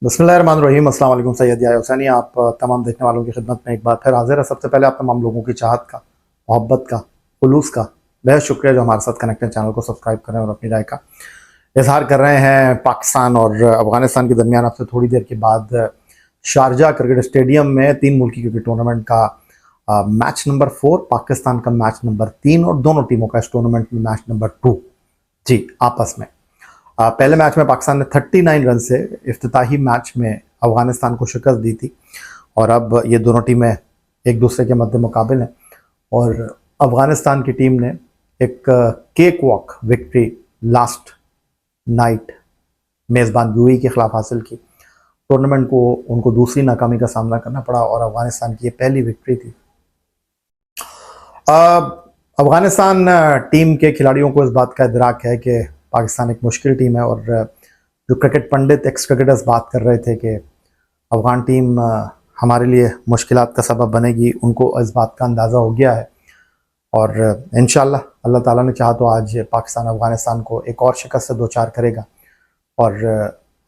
बिस्मिल्लाहिर्रहमानिर्रहीम। अस्सलाम वालेकुम। सैयद याह्या हुसैनी आप तमाम देखने वालों की खिदमत में एक बार फिर हाजिर है। सबसे पहले आप तमाम लोगों की चाहत का, मोहब्बत का, खुलूस का बेहद शुक्रिया जो हमारे साथ कनेक्टेड, चैनल को सब्सक्राइब कर रहे हैं और अपनी राय का इजहार कर रहे हैं। पाकिस्तान और अफगानिस्तान के दरमियान अब से थोड़ी देर के बाद शारजा क्रिकेट स्टेडियम में तीन मुल्की क्रिकेट टूर्नामेंट का मैच नंबर 4, पाकिस्तान का मैच नंबर 3 और दोनों टीमों का इस टूर्नामेंट में मैच नंबर 2 जी आपस में। पहले मैच में पाकिस्तान ने 39 रन से इफ्तिताही मैच में अफगानिस्तान को शिकस्त दी थी और अब ये दोनों टीमें एक दूसरे के मद्दे मुकाबिल हैं और अफगानिस्तान की टीम ने एक cake walk victory last night मेज़बान यूएई के खिलाफ हासिल की। टूर्नामेंट को उनको दूसरी नाकामी का सामना करना पड़ा और अफगानिस्तान की ये पहली विक्ट्री थी। अफगानिस्तान टीम के खिलाड़ियों को इस बात का इदराक है कि पाकिस्तान एक मुश्किल टीम है और जो क्रिकेट पंडित, एक्स क्रिकेटर्स बात कर रहे थे कि अफगान टीम हमारे लिए मुश्किलात का सबब बनेगी, उनको इस बात का अंदाज़ा हो गया है और इंशाल्लाह अल्लाह ताला ने चाहा तो आज पाकिस्तान अफगानिस्तान को एक और शिकस्त से दो चार करेगा और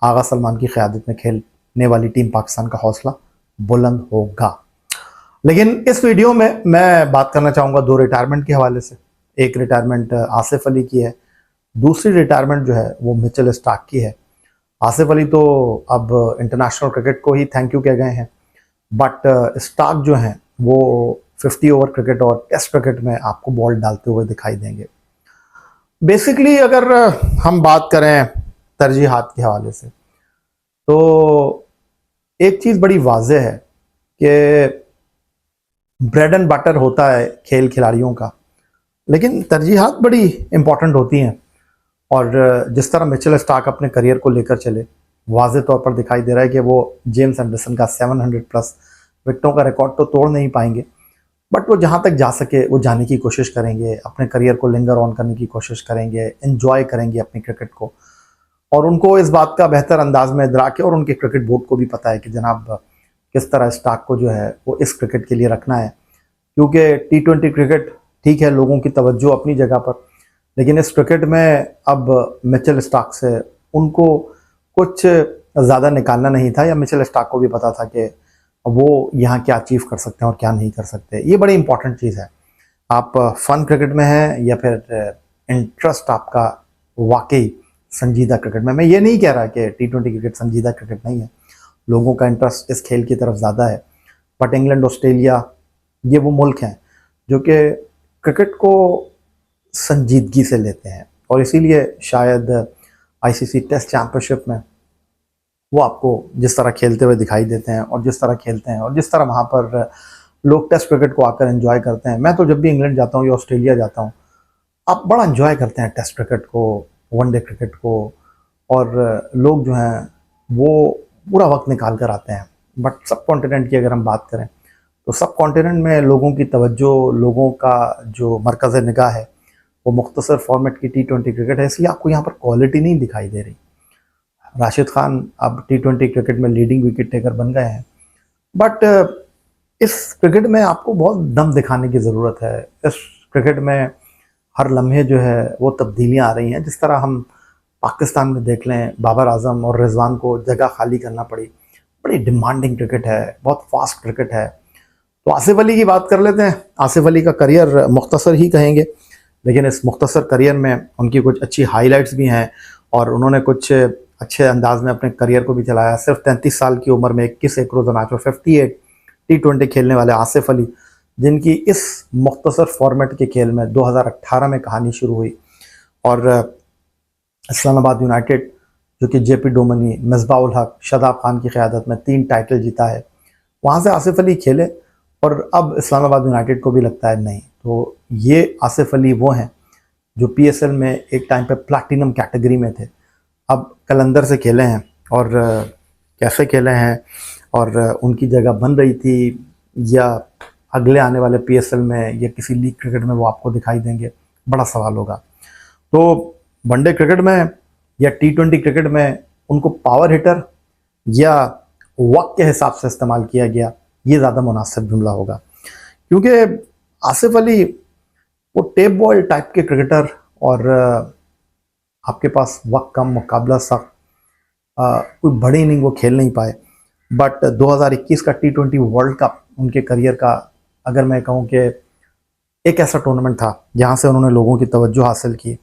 आगा सलमान की क़यादत में खेलने वाली टीम पाकिस्तान का हौसला बुलंद होगा। लेकिन इस वीडियो में मैं बात करना चाहूँगा दो रिटायरमेंट के हवाले से। एक रिटायरमेंट आसिफ अली की है, दूसरी रिटायरमेंट जो है वो मिचेल स्टार्क की है। आसिफ अली तो अब इंटरनेशनल क्रिकेट को ही थैंक यू कह गए हैं, बट स्टार्क जो हैं वो 50 ओवर क्रिकेट और टेस्ट क्रिकेट में आपको बॉल डालते हुए दिखाई देंगे। बेसिकली अगर हम बात करें तरजीहात के हवाले से तो एक चीज़ बड़ी वाज़ेह है कि ब्रेड एंड बटर होता है खेल खिलाड़ियों का, लेकिन तरजीहात बड़ी इंपॉर्टेंट होती हैं और जिस तरह मिचेल स्टार्क अपने करियर को लेकर चले, वाज़े तौर पर दिखाई दे रहा है कि वो जेम्स एंडरसन का 700 प्लस विकेटों का रिकॉर्ड तो तोड़ नहीं पाएंगे, बट वो जहाँ तक जा सके वो जाने की कोशिश करेंगे, अपने करियर को लिंगर ऑन करने की कोशिश करेंगे, एंजॉय करेंगे अपनी क्रिकेट को। और उनको इस बात का बेहतर अंदाज में इदराक है और उनके क्रिकेट बोर्ड को भी पता है कि जनाब किस तरह स्टार्क को जो है वो इस क्रिकेट के लिए रखना है, क्योंकि T20 क्रिकेट ठीक है, लोगों की तवज्जो अपनी जगह पर, लेकिन इस क्रिकेट में अब मिचेल स्टार्क से उनको कुछ ज़्यादा निकालना नहीं था, या मिचेल स्टार्क को भी पता था कि वो यहाँ क्या अचीव कर सकते हैं और क्या नहीं कर सकते। ये बड़ी इंपॉर्टेंट चीज़ है। आप फन क्रिकेट में हैं या फिर इंटरेस्ट आपका वाकई संजीदा क्रिकेट में। मैं ये नहीं कह रहा कि T20 क्रिकेट संजीदा क्रिकेट नहीं है, लोगों का इंटरेस्ट इस खेल की तरफ ज़्यादा है, बट इंग्लैंड, ऑस्ट्रेलिया ये वो मुल्क हैं जो कि क्रिकेट को संजीदगी से लेते हैं और इसीलिए शायद आईसीसी टेस्ट चैंपियनशिप में वो आपको जिस तरह खेलते हुए दिखाई देते हैं और जिस तरह खेलते हैं और जिस तरह वहाँ पर लोग टेस्ट क्रिकेट को आकर एंजॉय करते हैं। मैं तो जब भी इंग्लैंड जाता हूँ या ऑस्ट्रेलिया जाता हूँ, आप बड़ा एंजॉय करते हैं टेस्ट क्रिकेट को, वनडे क्रिकेट को, और लोग जो हैं वो पूरा वक्त निकाल कर आते हैं। बट सब कॉन्टिनेंट की अगर हम बात करें तो सब कॉन्टिनेंट में लोगों की तवज्जो, लोगों का जो मरकज़ निगाह है वो मुख्तसर फॉर्मेट की T20 क्रिकेट है, इसलिए आपको यहाँ पर क्वालिटी नहीं दिखाई दे रही। राशिद खान अब T20 क्रिकेट में लीडिंग विकेट टेकर बन गए हैं, बट इस क्रिकेट में आपको बहुत दम दिखाने की ज़रूरत है। इस क्रिकेट में हर लम्हे जो है वो तब्दीलियाँ आ रही हैं। जिस तरह हम पाकिस्तान में देख लें, बाबर आजम और रिजवान को जगह खाली करना पड़ी। बड़ी डिमांडिंग क्रिकेट है, बहुत फास्ट क्रिकेट है। तो आसिफ अली की बात कर लेते हैं। आसिफ अली का करियर मुख्तसर ही कहेंगे, लेकिन इस मुख्तसर करियर में उनकी कुछ अच्छी हाइलाइट्स भी हैं और उन्होंने कुछ अच्छे अंदाज में अपने करियर को भी चलाया। सिर्फ 33 साल की उम्र में 21 एक रोज़ा मैच और 58 T20 खेलने वाले आसिफ अली, जिनकी इस मुख्तसर फॉर्मेट के खेल में 2018 में कहानी शुरू हुई और इस्लामाबाद यूनाइटेड जो कि JP डोमनी, मिसबाह उल हक, शादाब खान की क़यादत में 3 टाइटल जीता है, वहाँ से आसिफ अली खेले और अब इस्लामाबाद यूनाइटेड को भी लगता है नहीं तो ये आसिफ अली वो हैं जो PSL में एक टाइम पे प्लैटिनम कैटेगरी में थे, अब कलंदर से खेले हैं और कैसे खेले हैं और उनकी जगह बन रही थी या अगले आने वाले PSL में या किसी लीग क्रिकेट में वो आपको दिखाई देंगे, बड़ा सवाल होगा। तो वनडे क्रिकेट में या T20 क्रिकेट में उनको पावर हिटर या वक्त के हिसाब से इस्तेमाल किया गया, ये ज़्यादा मुनासिब जुमला होगा, क्योंकि आसिफ अली वो टेप बॉल टाइप के क्रिकेटर और आपके पास वक्त कम, मुकाबला सख्त, कोई बड़ी इनिंग वो खेल नहीं पाए, बट 2021 का T20 वर्ल्ड कप उनके करियर का, अगर मैं कहूँ कि एक ऐसा टूर्नामेंट था जहाँ से उन्होंने लोगों की तवज्जो हासिल की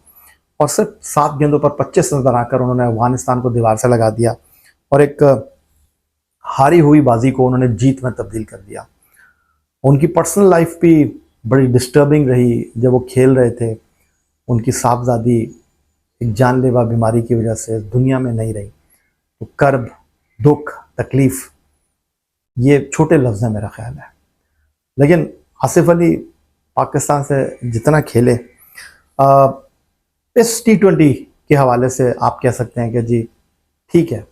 और सिर्फ 7 गेंदों पर 25 रन बनाकर उन्होंने अफगानिस्तान को दीवार से लगा दिया और एक हारी हुई बाजी को उन्होंने जीत में तब्दील कर दिया। उनकी पर्सनल लाइफ भी बड़ी डिस्टर्बिंग रही। जब वो खेल रहे थे, उनकी साहबजादी एक जानलेवा बीमारी की वजह से दुनिया में नहीं रही। तो कर्ब, दुख, तकलीफ, ये छोटे लफ्ज़ हैं मेरा ख्याल है। लेकिन आसिफ अली पाकिस्तान से जितना खेले, इस T20 के हवाले से आप कह सकते हैं कि जी ठीक है,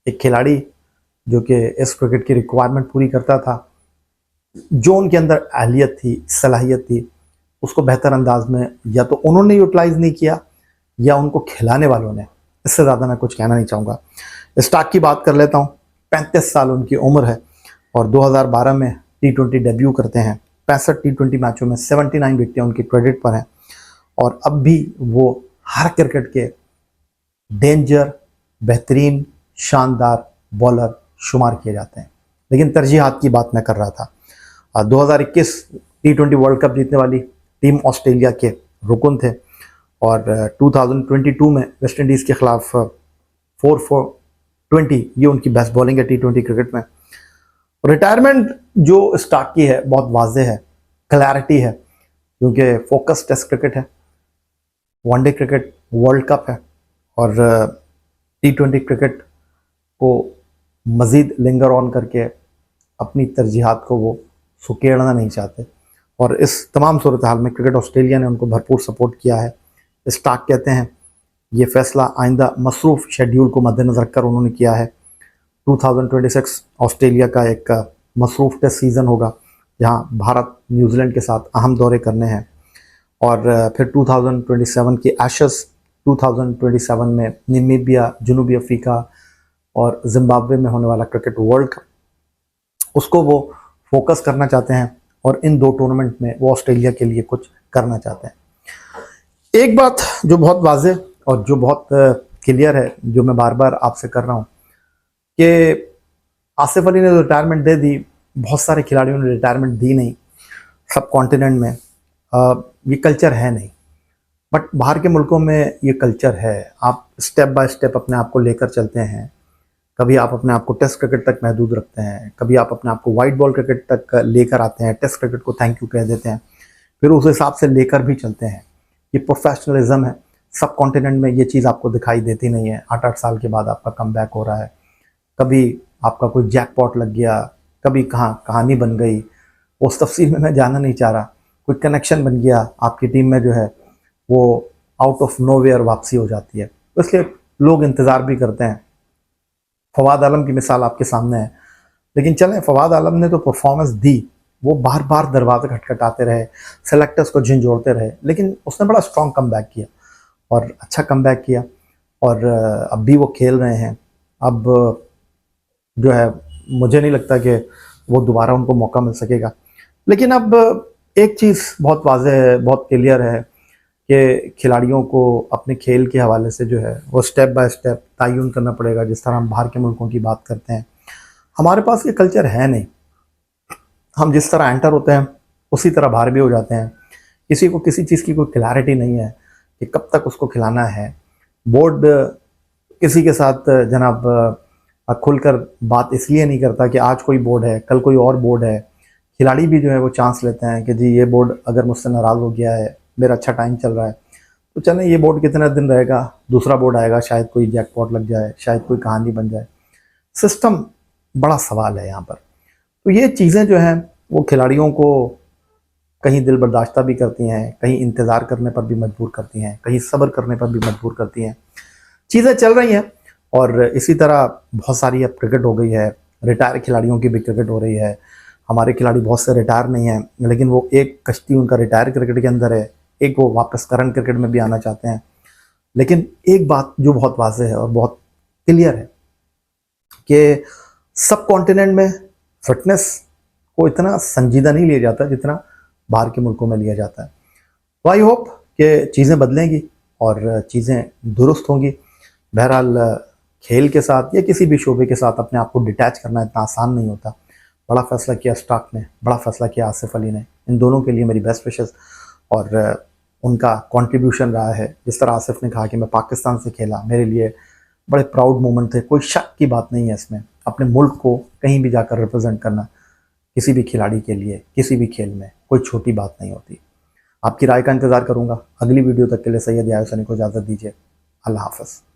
एक खिलाड़ी जो कि इस क्रिकेट की रिक्वायरमेंट पूरी करता था, जो उनके अंदर अहलियत थी, सलाहियत थी, उसको बेहतर अंदाज में या तो उन्होंने यूटिलाइज नहीं किया या उनको खिलाने वालों ने। इससे ज़्यादा मैं कुछ कहना नहीं चाहूँगा। स्टार्क की बात कर लेता हूँ। 35 साल उनकी उम्र है और 2012 में T20 डेब्यू करते हैं। 65 T20 मैचों में 79 विकेटें उनकी क्रेडिट पर हैं और अब भी वो हर क्रिकेट के डेंजर, बेहतरीन, शानदार बॉलर शुमार किए जाते हैं। लेकिन तरजीहात की बात मैं कर रहा था। 2021 T20 वर्ल्ड कप जीतने वाली टीम ऑस्ट्रेलिया के रुकन थे और 2022 में वेस्ट इंडीज़ के खिलाफ 4 for 20 ये उनकी बेस्ट बॉलिंग है T20 क्रिकेट में। रिटायरमेंट जो स्टार्क की है बहुत वाज़ेह है, क्लैरिटी है, क्योंकि फोकस टेस्ट क्रिकेट है, वनडे क्रिकेट वर्ल्ड कप है और T20 क्रिकेट को मज़ीद लिंगर ऑन करके अपनी तरजीहात को वो सुकेड़ना नहीं चाहते और इस तमाम सूरत हाल में क्रिकेट ऑस्ट्रेलिया ने उनको भरपूर सपोर्ट किया है। स्टार्क कहते हैं ये फैसला आइंदा मसरूफ़ शेड्यूल को मद्देनज़र रखकर उन्होंने किया है। 2026 ऑस्ट्रेलिया का एक मसरूफ़ टेस्ट सीज़न होगा जहां भारत न्यूजीलैंड के साथ अहम दौरे करने हैं और फिर 2027 की एशेस, 2027 में नामीबिया, जनूबी अफ्रीका और जिम्बाब्वे में होने वाला क्रिकेट वर्ल्ड कप, उसको वो फोकस करना चाहते हैं और इन 2 टूर्नामेंट में वो ऑस्ट्रेलिया के लिए कुछ करना चाहते हैं। एक बात जो बहुत वाज़ेह और जो बहुत क्लियर है, जो मैं बार बार आपसे कर रहा हूँ कि आसिफ अली ने रिटायरमेंट दे दी, बहुत सारे खिलाड़ियों ने रिटायरमेंट दी नहीं। सब कॉन्टिनेंट में ये कल्चर है नहीं, बट बाहर के मुल्कों में ये कल्चर है। आप स्टेप बाय स्टेप अपने आप को लेकर चलते हैं। कभी आप अपने आप को टेस्ट क्रिकेट तक महदूद रखते हैं, कभी आप अपने आप को वाइट बॉल क्रिकेट तक लेकर आते हैं, टेस्ट क्रिकेट को थैंक यू कह देते हैं, फिर उस हिसाब से लेकर भी चलते हैं। ये प्रोफेशनलिज्म है। सब कॉन्टिनेंट में ये चीज़ आपको दिखाई देती नहीं है। 8-8 साल के बाद आपका कम बैक हो रहा है, कभी आपका कोई जैकपॉट लग गया, कभी कहाँ कहानी बन गई, उस तफसील में मैं जाना नहीं चाह रहा। कोई कनेक्शन बन गया आपकी टीम में, जो है वो आउट ऑफ नोवेयर वापसी हो जाती है, तो इसलिए लोग इंतज़ार भी करते हैं। फवाद आलम की मिसाल आपके सामने है, लेकिन चलें, फवाद आलम ने तो परफॉर्मेंस दी, वो बार बार दरवाजे खटखटाते रहे, सेलेक्टर्स को झंझोड़ते रहे, लेकिन उसने बड़ा स्ट्रॉन्ग कमबैक किया और अच्छा कमबैक किया और अब भी वो खेल रहे हैं। अब जो है मुझे नहीं लगता कि वो दोबारा उनको मौका मिल सकेगा। लेकिन अब एक चीज़ बहुत वाज़ेह है, बहुत क्लियर है कि खिलाड़ियों को अपने खेल के हवाले से जो है वो स्टेप बाय स्टेप तयन करना पड़ेगा। जिस तरह हम बाहर के मुल्कों की बात करते हैं, हमारे पास ये कल्चर है नहीं। हम जिस तरह एंटर होते हैं उसी तरह बाहर भी हो जाते हैं। किसी को किसी चीज़ की कोई क्लैरिटी नहीं है कि कब तक उसको खिलाना है। बोर्ड किसी के साथ जनाब खुलकर बात इसलिए नहीं करता कि आज कोई बोर्ड है, कल कोई और बोर्ड है। खिलाड़ी भी जो है वो चांस लेते हैं कि जी ये बोर्ड अगर मुझसे नाराज़ हो गया है, मेरा अच्छा टाइम चल रहा है, तो चलें ये बोर्ड कितने दिन रहेगा, दूसरा बोर्ड आएगा, शायद कोई जैकपॉट लग जाए, शायद कोई कहानी बन जाए। सिस्टम बड़ा सवाल है यहाँ पर। तो ये चीज़ें जो हैं वो खिलाड़ियों को कहीं दिल बर्दाश्ता भी करती हैं, कहीं इंतज़ार करने पर भी मजबूर करती हैं, कहीं सब्र करने पर भी मजबूर करती हैं। चीज़ें चल रही हैं और इसी तरह बहुत सारी अब क्रिकेट हो गई है। रिटायर खिलाड़ियों की भी क्रिकेट हो रही है। हमारे खिलाड़ी बहुत से रिटायर नहीं हैं, लेकिन वो एक कश्ती उनका रिटायर क्रिकेट के अंदर है, एक वो वापस करंट क्रिकेट में भी आना चाहते हैं। लेकिन एक बात जो बहुत वाज़ेह है और बहुत क्लियर है कि सब कॉन्टिनेंट में फिटनेस को इतना संजीदा नहीं लिया जाता जितना बाहर के मुल्कों में लिया जाता है। तो आई होप कि चीज़ें बदलेंगी और चीज़ें दुरुस्त होंगी। बहरहाल खेल के साथ या किसी भी शोबे के साथ अपने आप को डिटैच करना इतना आसान नहीं होता। बड़ा फैसला किया स्टार्क ने, बड़ा फैसला किया आसिफ अली ने। इन दोनों के लिए मेरी बेस्ट विशेस। और उनका कंट्रीब्यूशन रहा है, जिस तरह आसिफ ने कहा कि मैं पाकिस्तान से खेला, मेरे लिए बड़े प्राउड मोमेंट थे, कोई शक की बात नहीं है इसमें। अपने मुल्क को कहीं भी जाकर रिप्रेजेंट करना किसी भी खिलाड़ी के लिए किसी भी खेल में कोई छोटी बात नहीं होती। आपकी राय का इंतज़ार करूंगा। अगली वीडियो तक के लिए सैयद यार हुसैनी को इजाज़त दीजिए। अल्लाह हाफ़िज़।